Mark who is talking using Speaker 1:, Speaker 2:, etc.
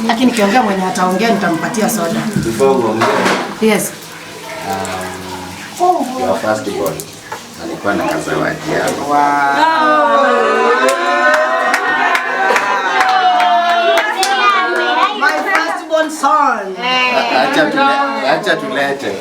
Speaker 1: Lakini kiongea mwenye ataongea nitampatia soda.
Speaker 2: Before uongee.
Speaker 1: Yes.
Speaker 2: Your first born. Alikuwa na kazawadi hapo.
Speaker 1: Wow. My first born son.
Speaker 2: Acha tulete.